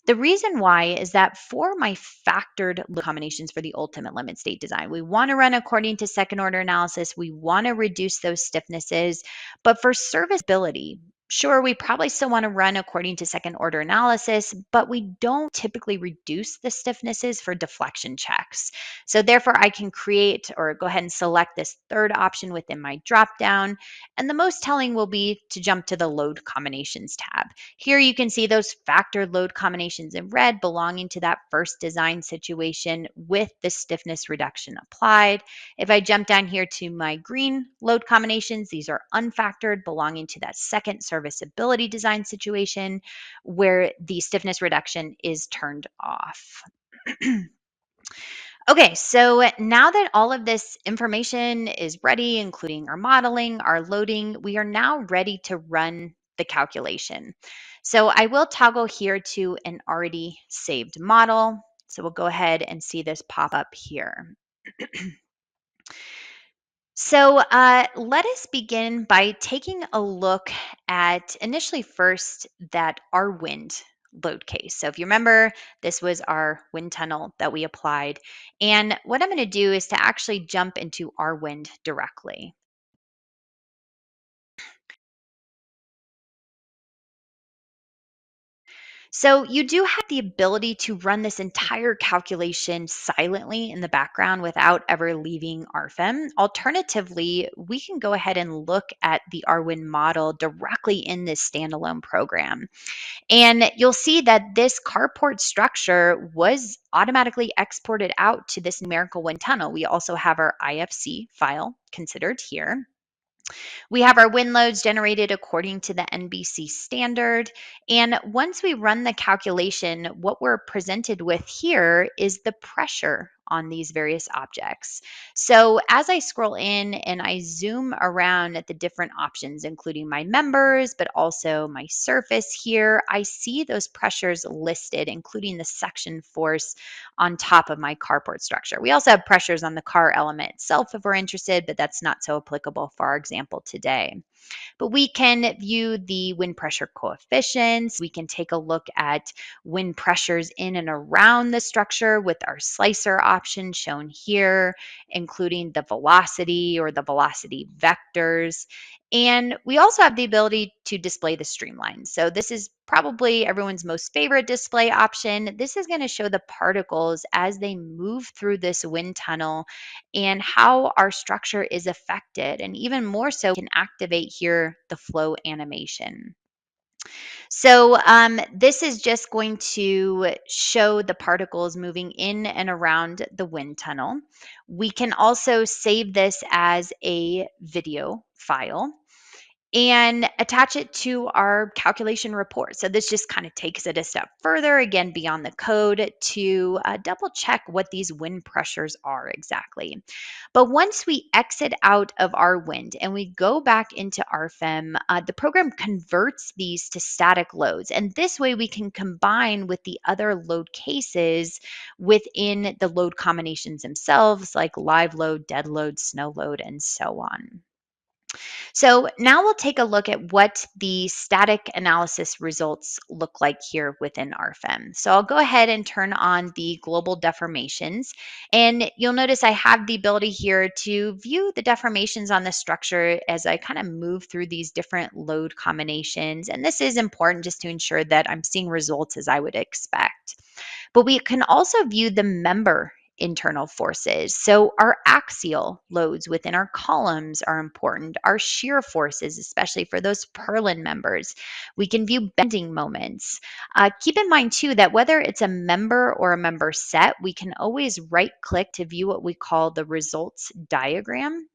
The reason why is that for my factored load combinations for the ultimate limit state design, we want to run according to second order analysis. We want to reduce those stiffnesses. But for serviceability, sure, we probably still want to run according to second order analysis, but we don't typically reduce the stiffnesses for deflection checks. So therefore, I can create or go ahead and select this third option within my dropdown. And the most telling will be to jump to the load combinations tab. Here you can see those factored load combinations in red belonging to that first design situation with the stiffness reduction applied. If I jump down here to my green load combinations, these are unfactored belonging to that second serviceability design situation where the stiffness reduction is turned off. Okay, so now that all of this information is ready, including our modeling, our loading, we are now ready to run the calculation. So I will toggle here to an already saved model. So we'll go ahead and see this pop up here. So let us begin by taking a look at initially first that our wind load case. So if you remember, this was our wind tunnel that we applied. And what I'm going to do is to actually jump into our wind directly. So you do have the ability to run this entire calculation silently in the background without ever leaving RFEM. Alternatively, we can go ahead and look at the RWIN model directly in this standalone program. And you'll see that this carport structure was automatically exported out to this numerical wind tunnel. We also have our IFC file considered here. We have our wind loads generated according to the NBC standard. And once we run the calculation, what we're presented with here is the pressure on these various objects. So as I scroll in and I zoom around at the different options, including my members, but also my surface here, I see those pressures listed, including the suction force on top of my carport structure. We also have pressures on the car element itself if we're interested, but that's not so applicable for our example today. But we can view the wind pressure coefficients. We can take a look at wind pressures in and around the structure with our slicer option shown here, including the velocity or the velocity vectors. And we also have the ability to display the streamlines. So this is probably everyone's most favorite display option. This is going to show the particles as they move through this wind tunnel and how our structure is affected. And even more so, can activate here the flow animation. So this is just going to show the particles moving in and around the wind tunnel. We can also save this as a video file and attach it to our calculation report. So this just kind of takes it a step further, again, beyond the code to double check what these wind pressures are exactly. But once we exit out of our wind and we go back into RFEM, the program converts these to static loads. And this way we can combine with the other load cases within the load combinations themselves, like live load, dead load, snow load, and so on. So now we'll take a look at what the static analysis results look like here within RFEM. So I'll go ahead and turn on the global deformations, and you'll notice I have the ability here to view the deformations on the structure as I kind of move through these different load combinations. And this is important just to ensure that I'm seeing results as I would expect. But we can also view the member internal forces. So our axial loads within our columns are important. Our shear forces, especially for those purlin members. We can view bending moments. Keep in mind too that whether it's a member or a member set, we can always right click to view what we call the results diagram.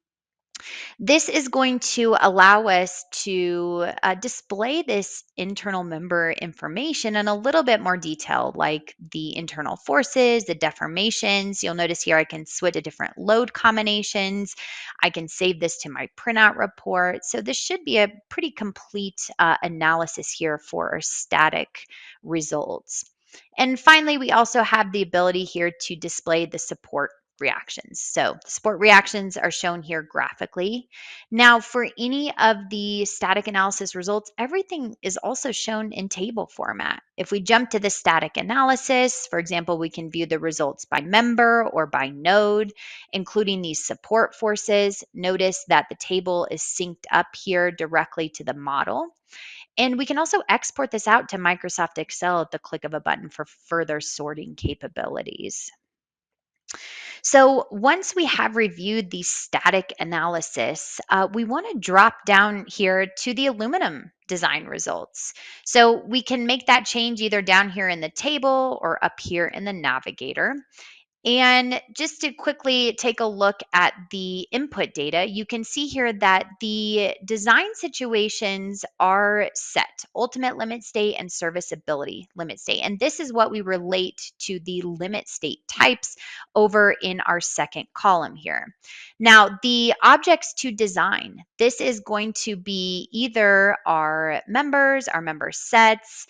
This is going to allow us to display this internal member information in a little bit more detail, like the internal forces, the deformations. You'll notice here I can switch to different load combinations. I can save this to my printout report. So this should be a pretty complete analysis here for our static results. And finally, we also have the ability here to display the support reactions. So the support reactions are shown here graphically. Now, for any of the static analysis results, everything is also shown in table format. If we jump to the static analysis, for example, we can view the results by member or by node, including these support forces. Notice that the table is synced up here directly to the model. And we can also export this out to Microsoft Excel at the click of a button for further sorting capabilities. So once we have reviewed the static analysis, we want to drop down here to the aluminum design results. So we can make that change either down here in the table or up here in the navigator. And just to quickly take a look at the input data, you can see here that the design situations are set, ultimate limit state and serviceability limit state. And this is what we relate to the limit state types over in our second column here. Now, the objects to design, this is going to be either our members, our member sets,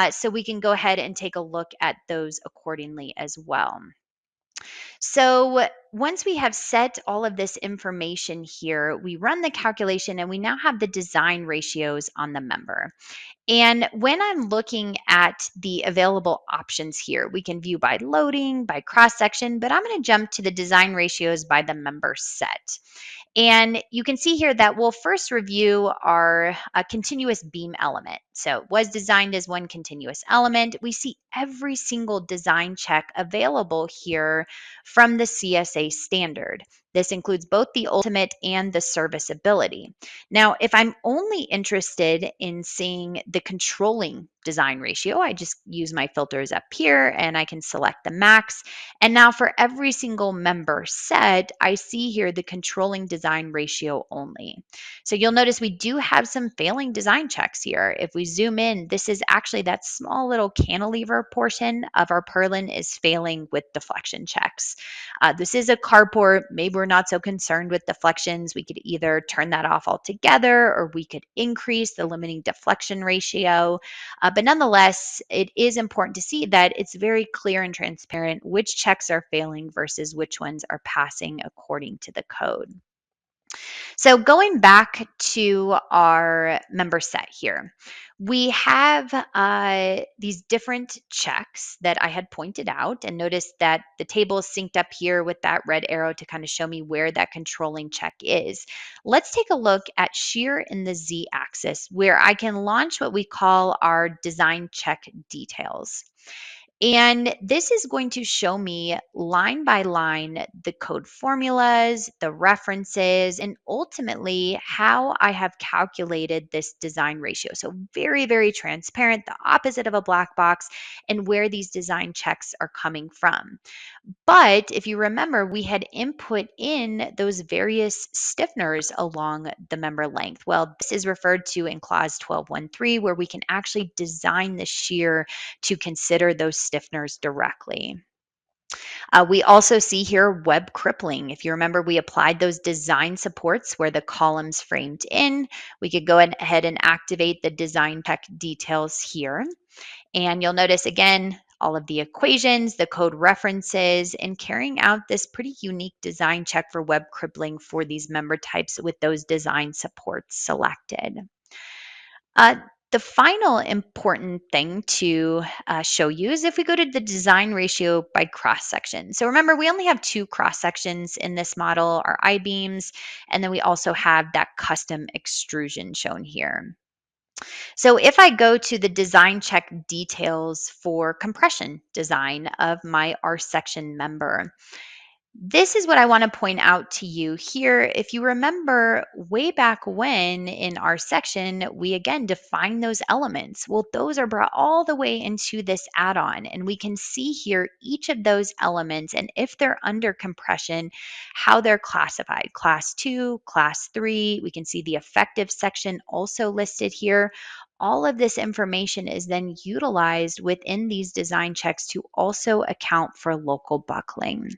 so we can go ahead and take a look at those accordingly as well. So once we have set all of this information here, we run the calculation and we now have the design ratios on the member. And when I'm looking at the available options here, we can view by loading, by cross section, but I'm going to jump to the design ratios by the member set. And you can see here that we'll first review our continuous beam element. So it was designed as one continuous element. We see every single design check available here from the CSA standard. This includes both the ultimate and the serviceability. Now, if I'm only interested in seeing the controlling design ratio, I just use my filters up here and I can select the max. And now for every single member set, I see here the controlling design ratio only. So you'll notice we do have some failing design checks here. If we zoom in, this is actually that small little cantilever portion of our purlin is failing with deflection checks. This is a carport. Maybe we're not so concerned with deflections. We could either turn that off altogether or we could increase the limiting deflection ratio. But nonetheless, it is important to see that it's very clear and transparent which checks are failing versus which ones are passing according to the code. So going back to our member set here, we have these different checks that I had pointed out, and notice that the table is synced up here with that red arrow to kind of show me where that controlling check is. Let's take a look at shear in the Z-axis, where I can launch what we call our design check details. And this is going to show me line by line the code formulas, the references, and ultimately how I have calculated this design ratio. So very, very transparent, the opposite of a black box, and where these design checks are coming from. But if you remember, we had input in those various stiffeners along the member length. Well, this is referred to in clause 12.1.3, where we can actually design the shear to consider those stiffeners directly. We also see here web crippling. If you remember, we applied those design supports where the columns framed in. We could go ahead and activate the design check details here. And you'll notice again, all of the equations, the code references, and carrying out this pretty unique design check for web crippling for these member types with those design supports selected. The final important thing to show you is if we go to the design ratio by cross section. So remember, we only have two cross sections in this model, our I-beams, and then we also have that custom extrusion shown here. So if I go to the design check details for compression design of my R section member, this is what I want to point out to you here. If you remember way back when in our section, we again defined those elements. Well, those are brought all the way into this add-on, and we can see here each of those elements and if they're under compression, how they're classified. Class 2, Class 3, we can see the effective section also listed here. All of this information is then utilized within these design checks to also account for local buckling.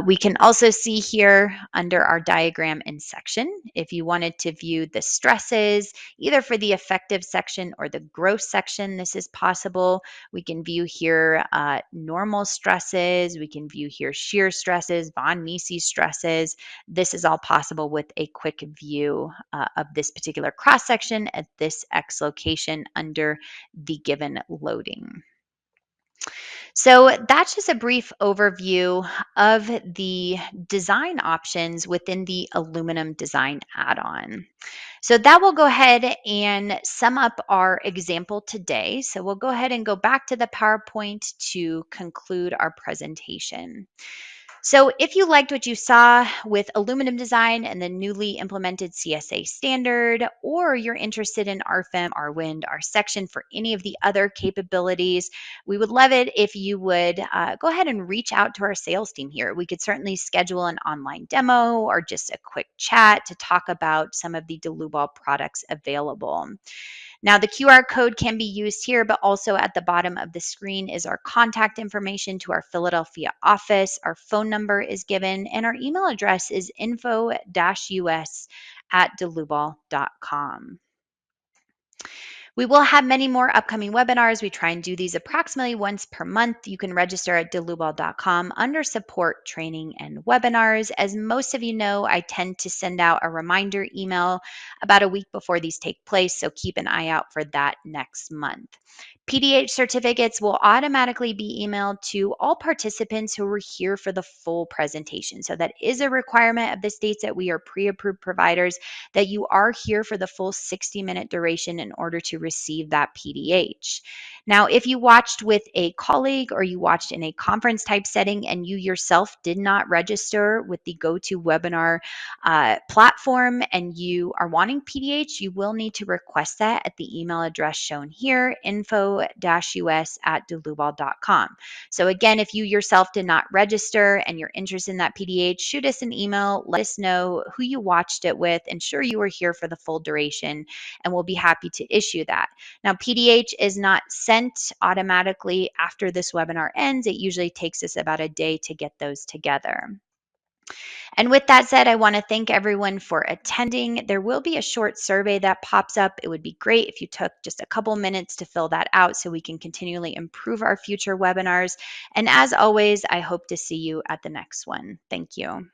We can also see here under our diagram and section, if you wanted to view the stresses, either for the effective section or the gross section, this is possible. We can view here normal stresses. We can view here shear stresses, von Mises stresses. This is all possible with a quick view of this particular cross section at this X location under the given loading. So that's just a brief overview of the design options within the aluminum design add-on. So that will go ahead and sum up our example today. So we'll go ahead and go back to the PowerPoint to conclude our presentation. So if you liked what you saw with aluminum design and the newly implemented CSA standard, or you're interested in RFEM, RWind, RSECTION for any of the other capabilities, we would love it if you would go ahead and reach out to our sales team here. We could certainly schedule an online demo or just a quick chat to talk about some of the DeLubal products available. Now, the QR code can be used here, but also at the bottom of the screen is our contact information to our Philadelphia office. Our phone number is given, and our email address is info-us@delubal.com. We will have many more upcoming webinars. We try and do these approximately once per month. You can register at delubal.com under support, training, and webinars. As most of you know, I tend to send out a reminder email about a week before these take place, so keep an eye out for that next month. PDH certificates will automatically be emailed to all participants who were here for the full presentation. So that is a requirement of the states that we are pre-approved providers, that you are here for the full 60-minute duration in order to receive that PDH. Now, if you watched with a colleague or you watched in a conference type setting and you yourself did not register with the GoToWebinar platform and you are wanting PDH, you will need to request that at the email address shown here, info-us@delubal.com. So again, if you yourself did not register and you're interested in that PDH, shoot us an email, let us know who you watched it with, ensure you were here for the full duration, and we'll be happy to issue that. Now, PDH is not sent automatically after this webinar ends. It usually takes us about a day to get those together. And with that said, I want to thank everyone for attending. There will be a short survey that pops up. It would be great if you took just a couple minutes to fill that out so we can continually improve our future webinars. And as always, I hope to see you at the next one. Thank you.